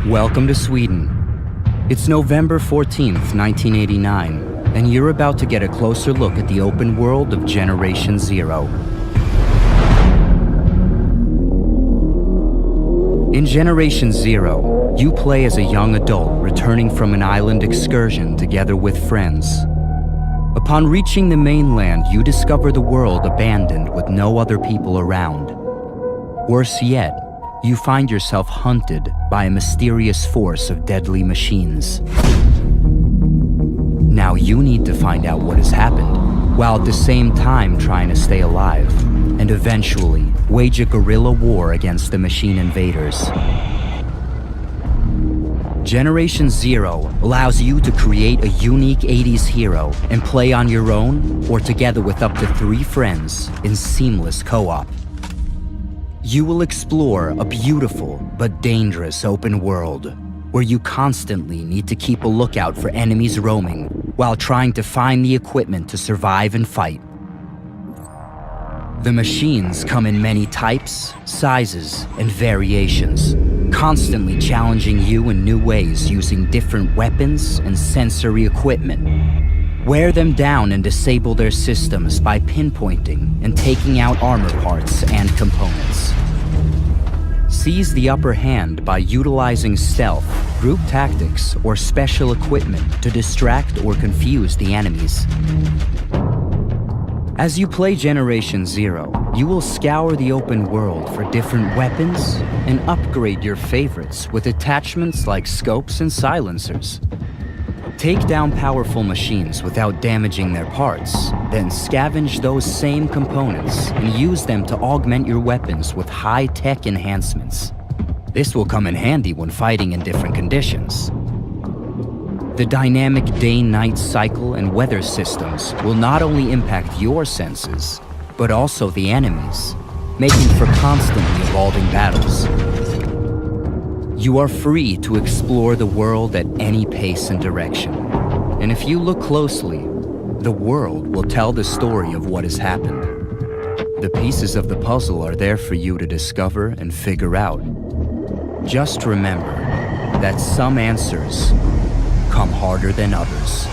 Welcome to Sweden. It's November 14th, 1989, and you're about to get a closer look at the open world of Generation Zero. In Generation Zero, you play as a young adult returning from an island excursion together with friends. Upon reaching the mainland, you discover the world abandoned with no other people around. Worse yet, you find yourself hunted by a mysterious force of deadly machines. Now you need to find out what has happened, while at the same time trying to stay alive, and eventually wage a guerrilla war against the machine invaders. Generation Zero allows you to create a unique 80s hero and play on your own or together with up to 3 friends in seamless co-op. You will explore a beautiful but dangerous open world where you constantly need to keep a lookout for enemies roaming while trying to find the equipment to survive and fight. The machines come in many types, sizes, and variations, constantly challenging you in new ways using different weapons and sensory equipment. Wear them down and disable their systems by pinpointing and taking out armor parts and components. Seize the upper hand by utilizing stealth, group tactics, or special equipment to distract or confuse the enemies. As you play Generation Zero, you will scour the open world for different weapons and upgrade your favorites with attachments like scopes and silencers. Take down powerful machines without damaging their parts, then scavenge those same components and use them to augment your weapons with high-tech enhancements. This will come in handy when fighting in different conditions. The dynamic day-night cycle and weather systems will not only impact your senses, but also the enemies, making for constantly evolving battles. You are free to explore the world at any pace and direction. And if you look closely, the world will tell the story of what has happened. The pieces of the puzzle are there for you to discover and figure out. Just remember that some answers come harder than others.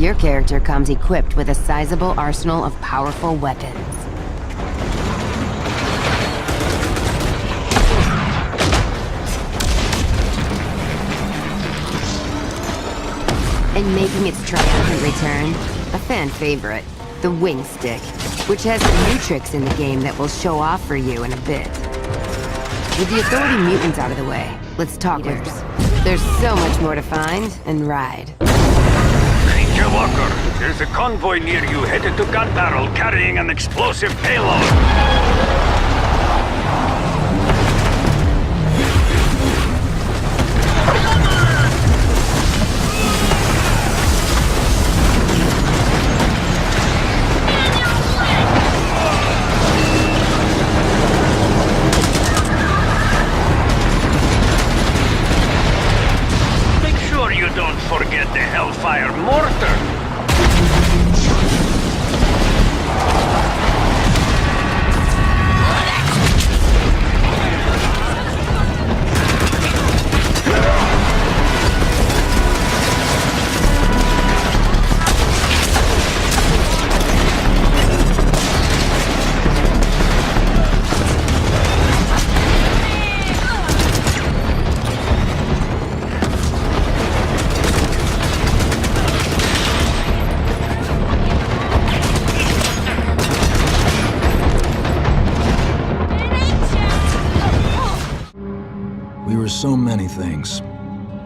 Your character comes equipped with a sizable arsenal of powerful weapons. And making its triumphant return, a fan favorite, the wing stick, which has some new tricks in the game that we'll show off for you in a bit. With the Authority mutants out of the way, let's talk leaders. There's so much more to find and ride. Ranger Walker, there's a convoy near you headed to Gun Barrel carrying an explosive payload. Don't forget the Hellfire Mortar! We were so many things.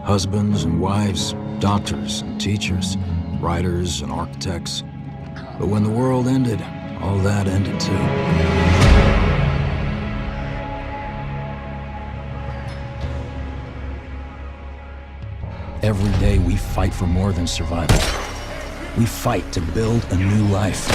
Husbands and wives, doctors and teachers, writers and architects. But when the world ended, all that ended too. Every day we fight for more than survival. We fight to build a new life.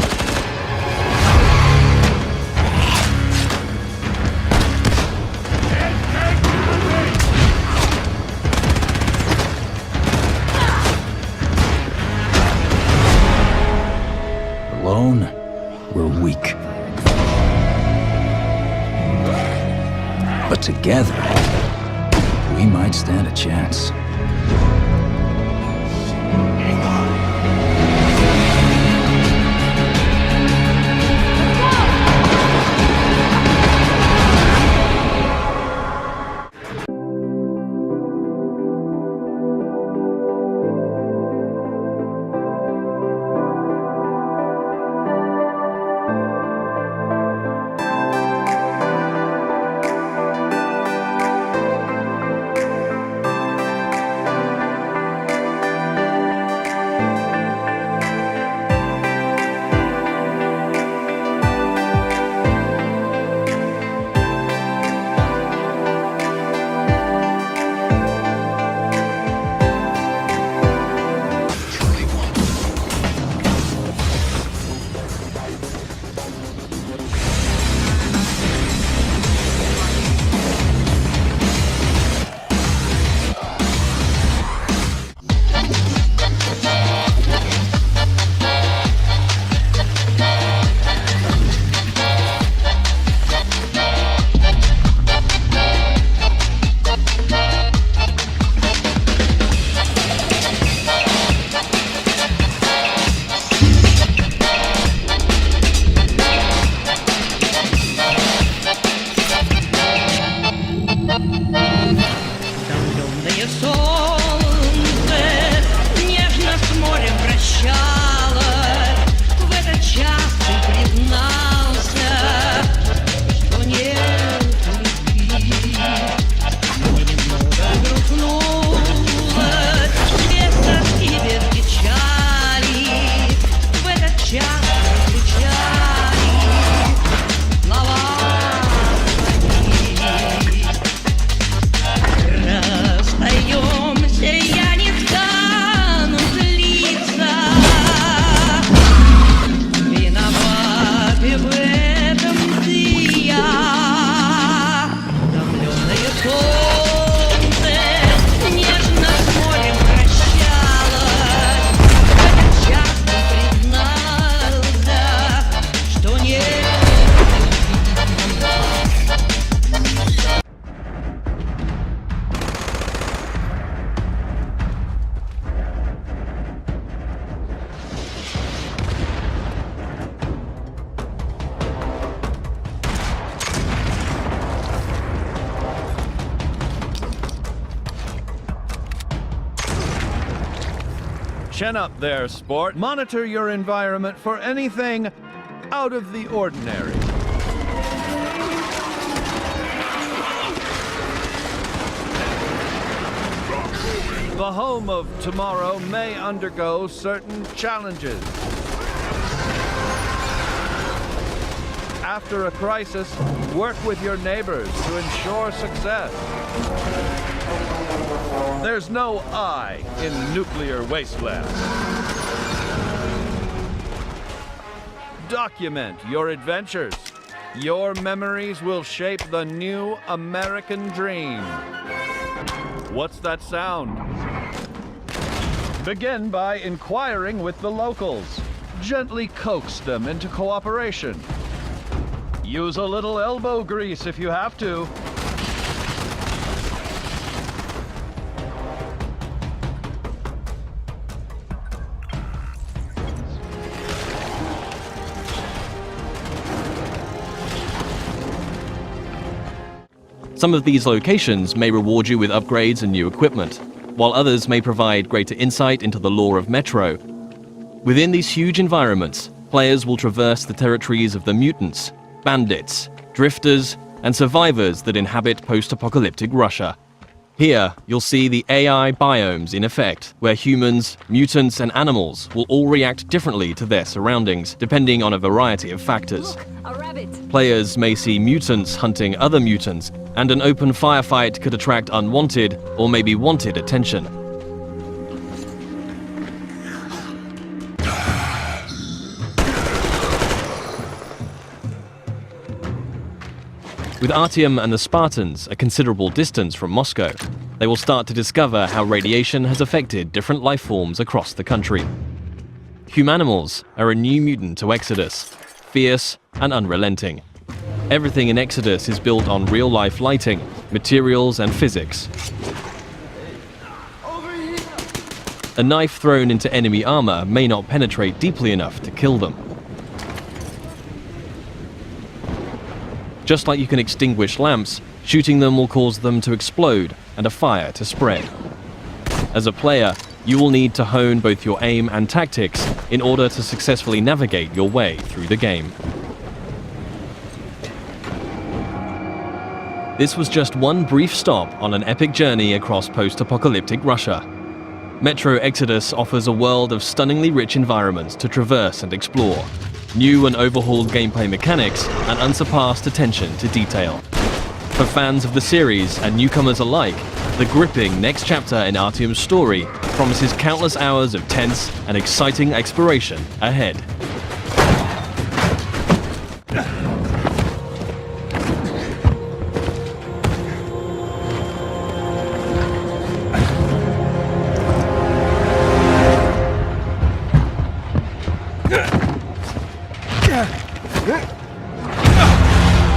Alone, we're weak. But together, we might stand a chance. Chin up there, sport. Monitor your environment for anything out of the ordinary. The home of tomorrow may undergo certain challenges. After a crisis, work with your neighbors to ensure success. There's no I in nuclear wasteland. Document your adventures. Your memories will shape the new American dream. What's that sound? Begin by inquiring with the locals. Gently coax them into cooperation. Use a little elbow grease if you have to. Some of these locations may reward you with upgrades and new equipment, while others may provide greater insight into the lore of Metro. Within these huge environments, players will traverse the territories of the mutants, bandits, drifters, and survivors that inhabit post-apocalyptic Russia. Here, you'll see the AI biomes in effect, where humans, mutants, and animals will all react differently to their surroundings, depending on a variety of factors. Look, a rabbit. Players may see mutants hunting other mutants, and an open firefight could attract unwanted or maybe wanted attention. With Artyom and the Spartans a considerable distance from Moscow, they will start to discover how radiation has affected different life forms across the country. Humanimals are a new mutant to Exodus, fierce and unrelenting. Everything in Exodus is built on real-life lighting, materials, and physics. A knife thrown into enemy armor may not penetrate deeply enough to kill them. Just like you can extinguish lamps, shooting them will cause them to explode and a fire to spread. As a player, you will need to hone both your aim and tactics in order to successfully navigate your way through the game. This was just one brief stop on an epic journey across post-apocalyptic Russia. Metro Exodus offers a world of stunningly rich environments to traverse and explore, new and overhauled gameplay mechanics, and unsurpassed attention to detail. For fans of the series and newcomers alike, the gripping next chapter in Artyom's story promises countless hours of tense and exciting exploration ahead.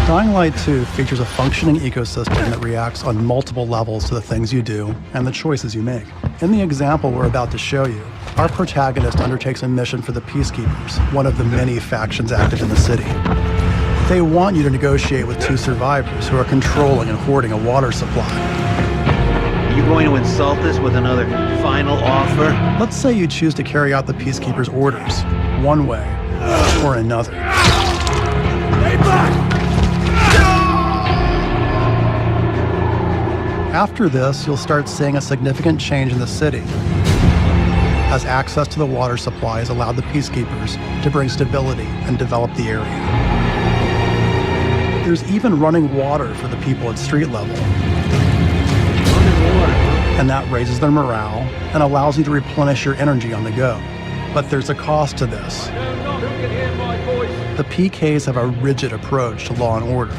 Dying Light 2 features a functioning ecosystem that reacts on multiple levels to the things you do and the choices you make. In the example we're about to show you, our protagonist undertakes a mission for the Peacekeepers, one of the many factions active in the city. They want you to negotiate with two survivors who are controlling and hoarding a water supply. Are you going to insult us with another final offer? Let's say you choose to carry out the Peacekeepers' orders, one way or another. Stay back! After this, you'll start seeing a significant change in the city, as access to the water supply has allowed the Peacekeepers to bring stability and develop the area. There's even running water for the people at street level. And that raises their morale and allows you to replenish your energy on the go. But there's a cost to this. The PKs have a rigid approach to law and order.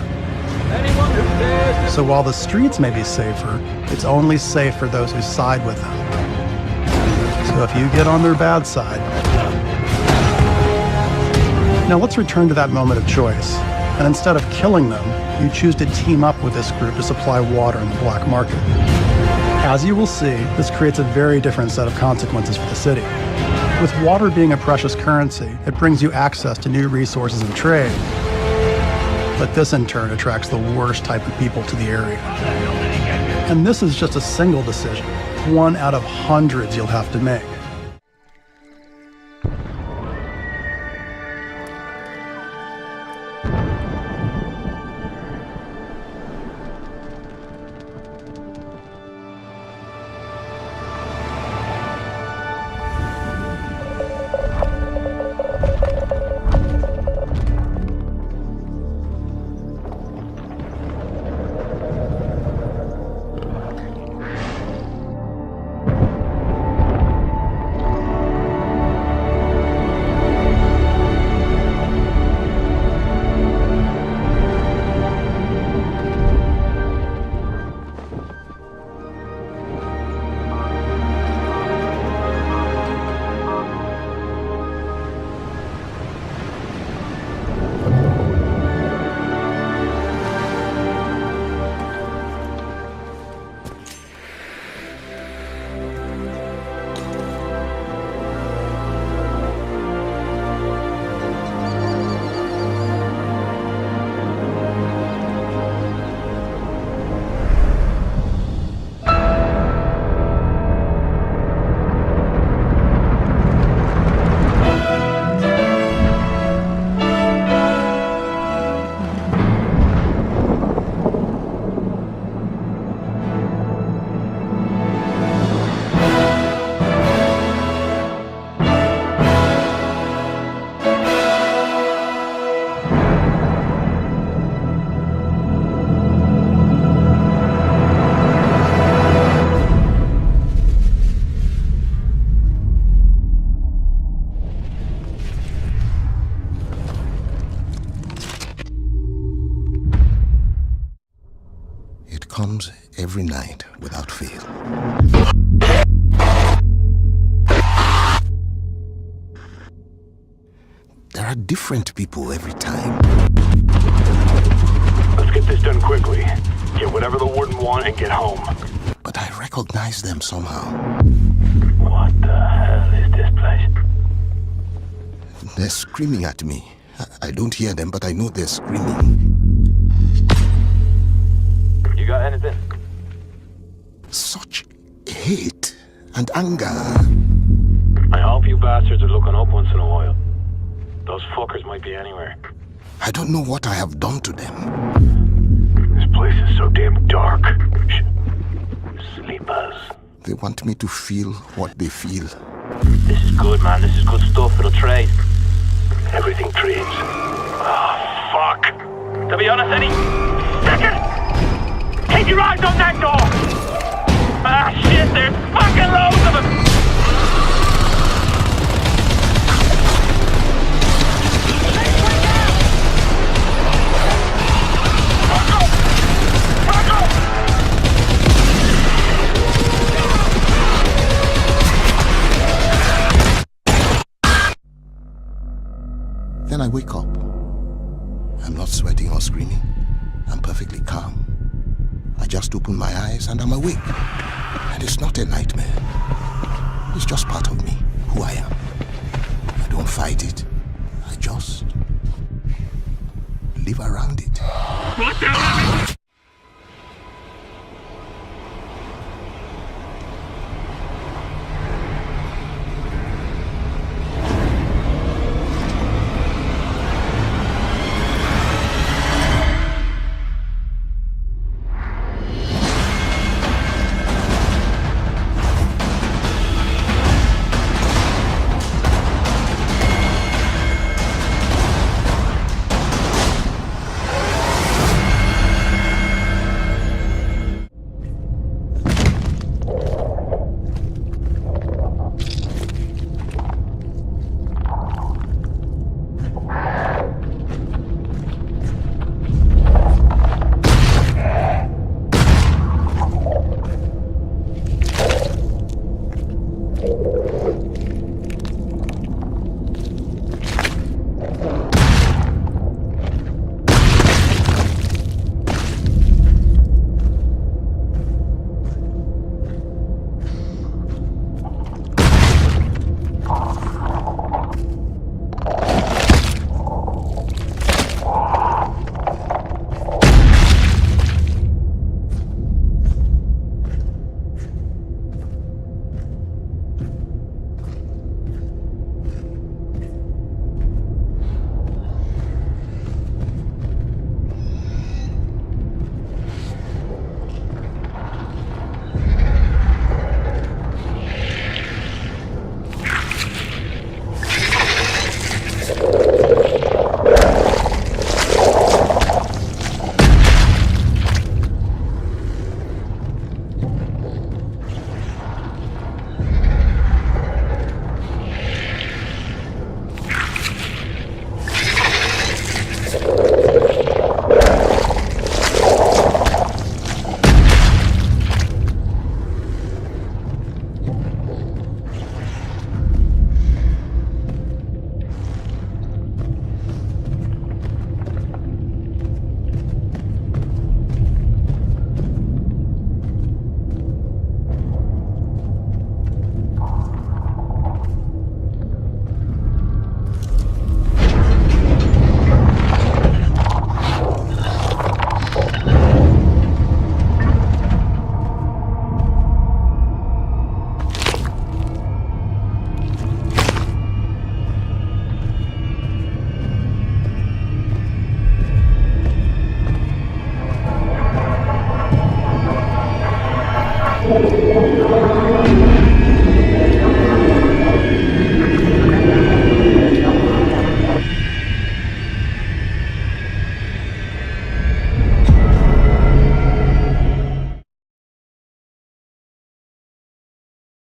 So while the streets may be safer, it's only safe for those who side with them. So if you get on their bad side... Now let's return to that moment of choice. And instead of killing them, you choose to team up with this group to supply water in the black market. As you will see, this creates a very different set of consequences for the city. With water being a precious currency, it brings you access to new resources and trade. But this in turn attracts the worst type of people to the area. And this is just a single decision, one out of hundreds you'll have to make. comes every night without fail. There are different people every time. Let's get this done quickly. Get whatever the warden want and get home. But I recognize them somehow. What the hell is this place? They're screaming at me. I don't hear them, but I know they're screaming. You got anything? Such hate and anger. I hope you bastards are looking up once in a while. Those fuckers might be anywhere. I don't know what I have done to them. This place is so damn dark. Sleepers. They want me to feel what they feel. This is good, man. This is good stuff. It'll trade. Everything trades. Oh, fuck. To be honest, any second, keep your eyes on that door. Ah, shit, there's fucking loads of them. Then I wake up. I'm not sweating or screaming. I'm perfectly calm. I just open my eyes and I'm awake. And it's not a nightmare. It's just part of me, who I am. I don't fight it. I just live around it. What the hell?